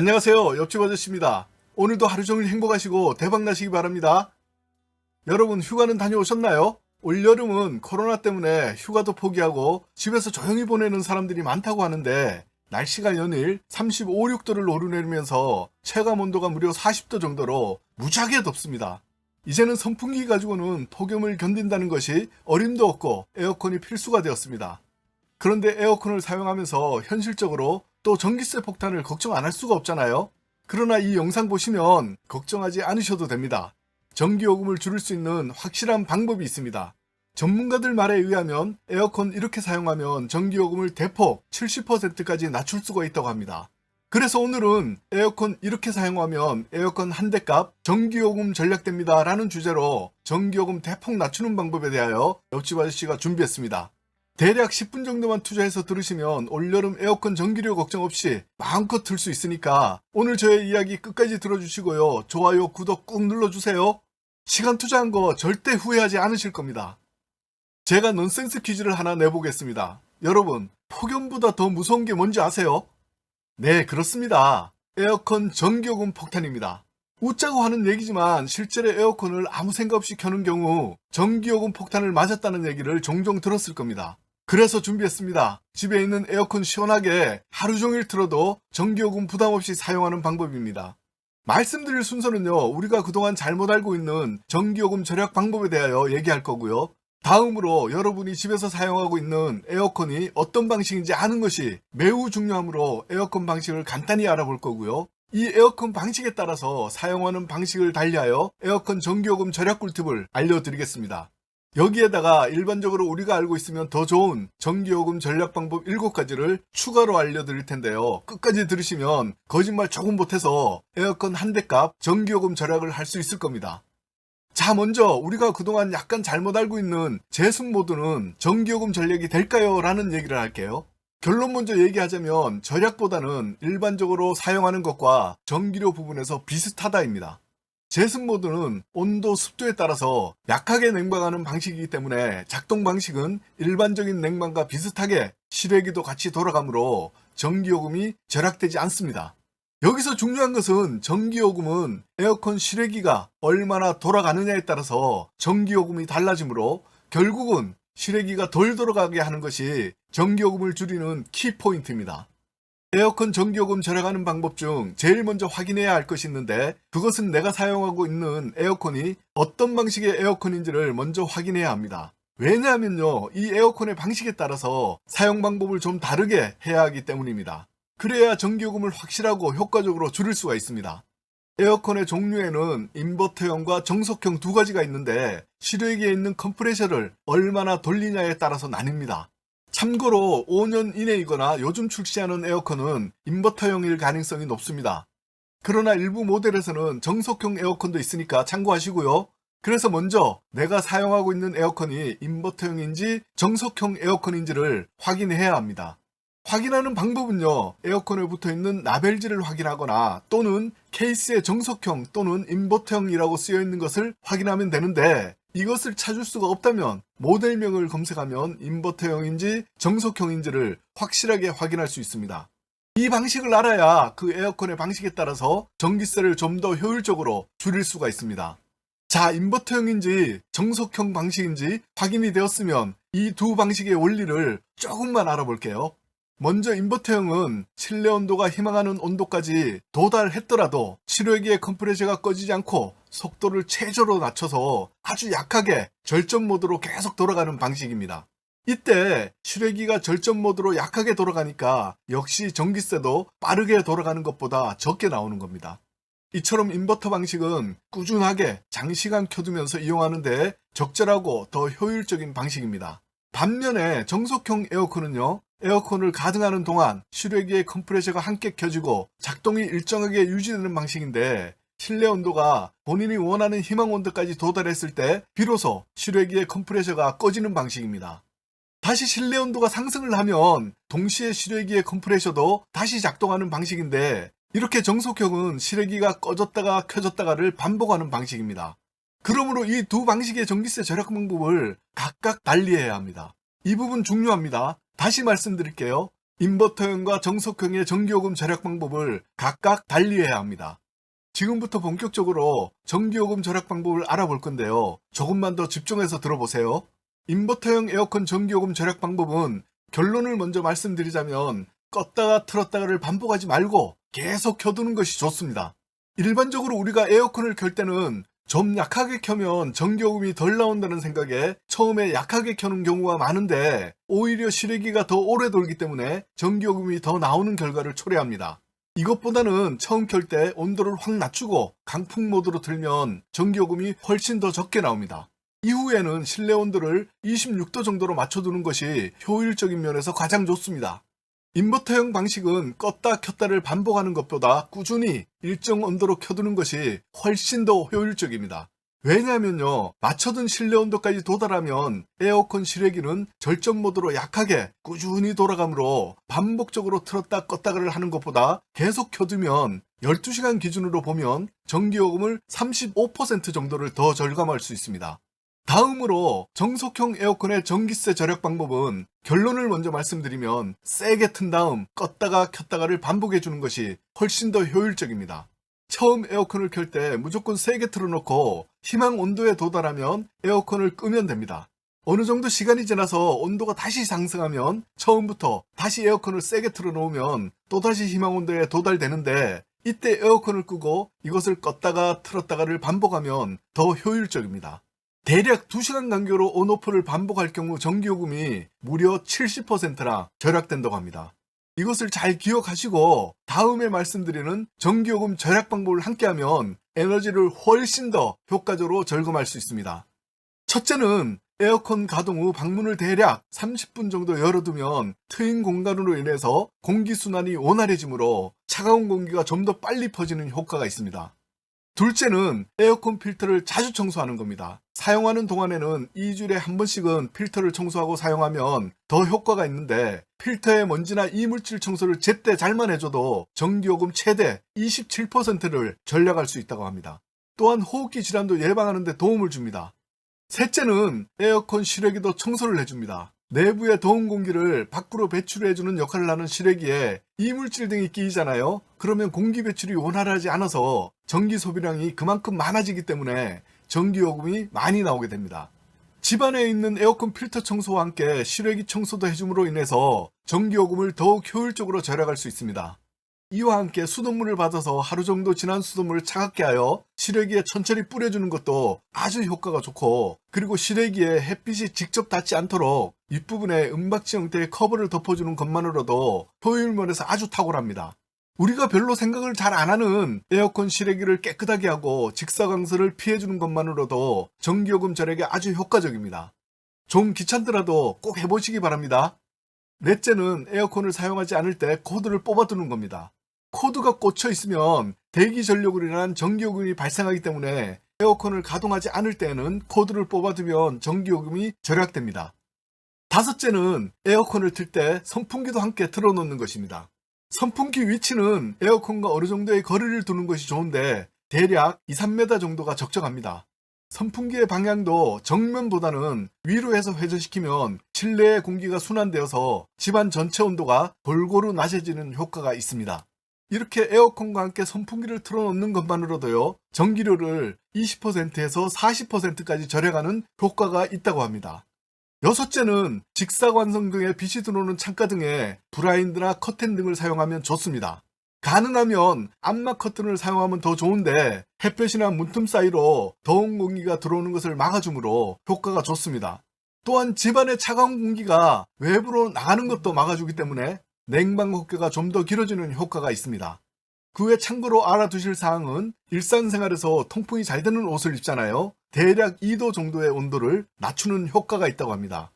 안녕하세요. 옆집 아저씨입니다. 오늘도 하루 종일 행복하시고 대박 나시기 바랍니다. 여러분 휴가는 다녀오셨나요? 올여름은 코로나 때문에 휴가도 포기하고 집에서 조용히 보내는 사람들이 많다고 하는데 날씨가 연일 35, 6도를 오르내리면서 체감 온도가 무려 40도 정도로 무지하게 덥습니다. 이제는 선풍기 가지고는 폭염을 견딘다는 것이 어림도 없고 에어컨이 필수가 되었습니다. 그런데 에어컨을 사용하면서 현실적으로 또 전기세 폭탄을 걱정 안 할 수가 없잖아요. 그러나 이 영상 보시면 걱정하지 않으셔도 됩니다. 전기요금을 줄일 수 있는 확실한 방법이 있습니다. 전문가들 말에 의하면 에어컨 이렇게 사용하면 전기요금을 대폭 70%까지 낮출 수가 있다고 합니다. 그래서 오늘은 에어컨 이렇게 사용하면 에어컨 한 대 값 전기요금 절약됩니다 라는 주제로 전기요금 대폭 낮추는 방법에 대하여 옆집 아저씨가 준비했습니다. 대략 10분 정도만 투자해서 들으시면 올여름 에어컨 전기료 걱정 없이 마음껏 틀 수 있으니까 오늘 저의 이야기 끝까지 들어주시고요. 좋아요, 구독 꾹 눌러주세요. 시간 투자한 거 절대 후회하지 않으실 겁니다. 제가 넌센스 퀴즈를 하나 내보겠습니다. 여러분, 폭염보다 더 무서운 게 뭔지 아세요? 네, 그렇습니다. 에어컨 전기요금 폭탄입니다. 웃자고 하는 얘기지만 실제로 에어컨을 아무 생각 없이 켜는 경우 전기요금 폭탄을 맞았다는 얘기를 종종 들었을 겁니다. 그래서 준비했습니다. 집에 있는 에어컨 시원하게 하루 종일 틀어도 전기요금 부담 없이 사용하는 방법입니다. 말씀드릴 순서는요, 우리가 그동안 잘못 알고 있는 전기요금 절약 방법에 대하여 얘기할 거고요. 다음으로 여러분이 집에서 사용하고 있는 에어컨이 어떤 방식인지 아는 것이 매우 중요하므로 에어컨 방식을 간단히 알아볼 거고요. 이 에어컨 방식에 따라서 사용하는 방식을 달리하여 에어컨 전기요금 절약 꿀팁을 알려드리겠습니다. 여기에다가 일반적으로 우리가 알고 있으면 더 좋은 전기요금 절약 방법 7가지를 추가로 알려드릴 텐데요. 끝까지 들으시면 거짓말 조금 못해서 에어컨 한 대 값 전기요금 절약을 할 수 있을 겁니다. 자, 먼저 우리가 그동안 약간 잘못 알고 있는 제습 모드는 전기요금 절약이 될까요? 라는 얘기를 할게요. 결론 먼저 얘기하자면 절약보다는 일반적으로 사용하는 것과 전기료 부분에서 비슷하다입니다. 제습 모드는 온도, 습도에 따라서 약하게 냉방하는 방식이기 때문에 작동 방식은 일반적인 냉방과 비슷하게 실외기도 같이 돌아가므로 전기요금이 절약되지 않습니다. 여기서 중요한 것은 전기요금은 에어컨 실외기가 얼마나 돌아가느냐에 따라서 전기요금이 달라지므로 결국은 실외기가 덜 돌아가게 하는 것이 전기요금을 줄이는 키포인트입니다. 에어컨 전기요금 절약하는 방법 중 제일 먼저 확인해야 할 것이 있는데 그것은 내가 사용하고 있는 에어컨이 어떤 방식의 에어컨인지를 먼저 확인해야 합니다. 왜냐하면요, 이 에어컨의 방식에 따라서 사용 방법을 좀 다르게 해야 하기 때문입니다. 그래야 전기요금을 확실하고 효과적으로 줄일 수가 있습니다. 에어컨의 종류에는 인버터형과 정속형 두 가지가 있는데 실외기에 있는 컴프레셔를 얼마나 돌리냐에 따라서 나뉩니다. 참고로 5년 이내이거나 요즘 출시하는 에어컨은 인버터형일 가능성이 높습니다. 그러나 일부 모델에서는 정속형 에어컨도 있으니까 참고하시고요. 그래서 먼저 내가 사용하고 있는 에어컨이 인버터형인지 정속형 에어컨인지를 확인해야 합니다. 확인하는 방법은요, 에어컨에 붙어있는 라벨지를 확인하거나 또는 케이스에 정속형 또는 인버터형이라고 쓰여있는 것을 확인하면 되는데 이것을 찾을 수가 없다면 모델명을 검색하면 인버터형인지 정속형인지를 확실하게 확인할 수 있습니다. 이 방식을 알아야 그 에어컨의 방식에 따라서 전기세를 좀 더 효율적으로 줄일 수가 있습니다. 자, 인버터형인지 정속형 방식인지 확인이 되었으면 이 두 방식의 원리를 조금만 알아볼게요. 먼저 인버터형은 실내 온도가 희망하는 온도까지 도달했더라도 실외기의 컴프레셔가 꺼지지 않고 속도를 최저로 낮춰서 아주 약하게 절전 모드로 계속 돌아가는 방식입니다. 이때 실외기가 절전 모드로 약하게 돌아가니까 역시 전기세도 빠르게 돌아가는 것보다 적게 나오는 겁니다. 이처럼 인버터 방식은 꾸준하게 장시간 켜두면서 이용하는데 적절하고 더 효율적인 방식입니다. 반면에 정속형 에어컨은요, 에어컨을 가동하는 동안 실외기의 컴프레셔가 함께 켜지고 작동이 일정하게 유지되는 방식인데 실내 온도가 본인이 원하는 희망 온도까지 도달했을 때 비로소 실외기의 컴프레셔가 꺼지는 방식입니다. 다시 실내 온도가 상승을 하면 동시에 실외기의 컴프레셔도 다시 작동하는 방식인데 이렇게 정속형은 실외기가 꺼졌다가 켜졌다가를 반복하는 방식입니다. 그러므로 이 두 방식의 전기세 절약 방법을 각각 달리해야 합니다. 이 부분 중요합니다. 다시 말씀드릴게요. 인버터형과 정석형의 전기요금 절약 방법을 각각 달리해야 합니다. 지금부터 본격적으로 전기요금 절약 방법을 알아볼 건데요. 조금만 더 집중해서 들어보세요. 인버터형 에어컨 전기요금 절약 방법은 결론을 먼저 말씀드리자면 껐다가 틀었다가를 반복하지 말고 계속 켜두는 것이 좋습니다. 일반적으로 우리가 에어컨을 켤 때는 좀 약하게 켜면 전기요금이 덜 나온다는 생각에 처음에 약하게 켜는 경우가 많은데 오히려 실외기가 더 오래 돌기 때문에 전기요금이 더 나오는 결과를 초래합니다. 이것보다는 처음 켤 때 온도를 확 낮추고 강풍 모드로 틀면 전기요금이 훨씬 더 적게 나옵니다. 이후에는 실내 온도를 26도 정도로 맞춰두는 것이 효율적인 면에서 가장 좋습니다. 인버터형 방식은 껐다 켰다를 반복하는 것보다 꾸준히 일정 온도로 켜두는 것이 훨씬 더 효율적입니다. 왜냐하면요, 맞춰둔 실내 온도까지 도달하면 에어컨 실외기는 절전 모드로 약하게 꾸준히 돌아가므로 반복적으로 틀었다 껐다를 하는 것보다 계속 켜두면 12시간 기준으로 보면 전기요금을 35% 정도를 더 절감할 수 있습니다. 다음으로 정석형 에어컨의 전기세 절약 방법은 결론을 먼저 말씀드리면 세게 튼 다음 껐다가 켰다가를 반복해 주는 것이 훨씬 더 효율적입니다. 처음 에어컨을 켤 때 무조건 세게 틀어놓고 희망 온도에 도달하면 에어컨을 끄면 됩니다. 어느 정도 시간이 지나서 온도가 다시 상승하면 처음부터 다시 에어컨을 세게 틀어놓으면 또다시 희망 온도에 도달되는데 이때 에어컨을 끄고 이것을 껐다가 틀었다가를 반복하면 더 효율적입니다. 대략 2시간 간격으로 온오프를 반복할 경우 전기요금이 무려 70%나 절약된다고 합니다. 이것을 잘 기억하시고 다음에 말씀드리는 전기요금 절약 방법을 함께하면 에너지를 훨씬 더 효과적으로 절감할 수 있습니다. 첫째는 에어컨 가동 후 방문을 대략 30분 정도 열어두면 트인 공간으로 인해서 공기순환이 원활해지므로 차가운 공기가 좀 더 빨리 퍼지는 효과가 있습니다. 둘째는 에어컨 필터를 자주 청소하는 겁니다. 사용하는 동안에는 2주일에 한 번씩은 필터를 청소하고 사용하면 더 효과가 있는데 필터의 먼지나 이물질 청소를 제때 잘만 해줘도 전기요금 최대 27%를 절약할 수 있다고 합니다. 또한 호흡기 질환도 예방하는 데 도움을 줍니다. 셋째는 에어컨 실외기도 청소를 해줍니다. 내부의 더운 공기를 밖으로 배출해주는 역할을 하는 실외기에 이물질 등이 끼이잖아요. 그러면 공기 배출이 원활하지 않아서 전기 소비량이 그만큼 많아지기 때문에 전기요금이 많이 나오게 됩니다. 집안에 있는 에어컨 필터 청소와 함께 실외기 청소도 해줌으로 인해서 전기요금을 더욱 효율적으로 절약할 수 있습니다. 이와 함께 수돗물을 받아서 하루 정도 지난 수돗물을 차갑게 하여 실외기에 천천히 뿌려주는 것도 아주 효과가 좋고, 그리고 실외기에 햇빛이 직접 닿지 않도록 윗부분에 은박지 형태의 커버를 덮어주는 것만으로도 효율면에서 아주 탁월합니다. 우리가 별로 생각을 잘 안 하는 에어컨 실외기를 깨끗하게 하고 직사광선을 피해주는 것만으로도 전기요금 절약에 아주 효과적입니다. 좀 귀찮더라도 꼭 해보시기 바랍니다. 넷째는 에어컨을 사용하지 않을 때 코드를 뽑아두는 겁니다. 코드가 꽂혀 있으면 대기 전력으로 인한 전기요금이 발생하기 때문에 에어컨을 가동하지 않을 때에는 코드를 뽑아두면 전기요금이 절약됩니다. 다섯째는 에어컨을 틀 때 선풍기도 함께 틀어놓는 것입니다. 선풍기 위치는 에어컨과 어느 정도의 거리를 두는 것이 좋은데 대략 2-3m 정도가 적정합니다. 선풍기의 방향도 정면보다는 위로 해서 회전시키면 실내의 공기가 순환되어서 집안 전체 온도가 골고루 낮아지는 효과가 있습니다. 이렇게 에어컨과 함께 선풍기를 틀어놓는 것만으로도요, 전기료를 20%에서 40%까지 절약하는 효과가 있다고 합니다. 여섯째는 직사광선 등의 빛이 들어오는 창가 등에 블라인드나 커튼 등을 사용하면 좋습니다. 가능하면 암막 커튼을 사용하면 더 좋은데 햇볕이나 문틈 사이로 더운 공기가 들어오는 것을 막아주므로 효과가 좋습니다. 또한 집안의 차가운 공기가 외부로 나가는 것도 막아주기 때문에 냉방 호흡기가 좀 더 길어지는 효과가 있습니다. 그 외 참고로 알아두실 사항은 일상생활에서 통풍이 잘 되는 옷을 입잖아요. 대략 2도 정도의 온도를 낮추는 효과가 있다고 합니다.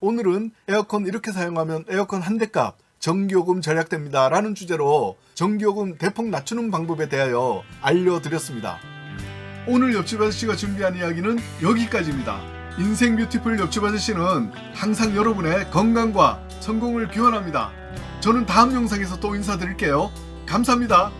오늘은 에어컨 이렇게 사용하면 에어컨 한 대 값 전기요금 절약됩니다 라는 주제로 전기요금 대폭 낮추는 방법에 대하여 알려드렸습니다. 오늘 옆집 아저씨가 준비한 이야기는 여기까지입니다. 인생 뷰티풀 옆집 아저씨는 항상 여러분의 건강과 성공을 기원합니다. 저는 다음 영상에서 또 인사드릴게요. 감사합니다.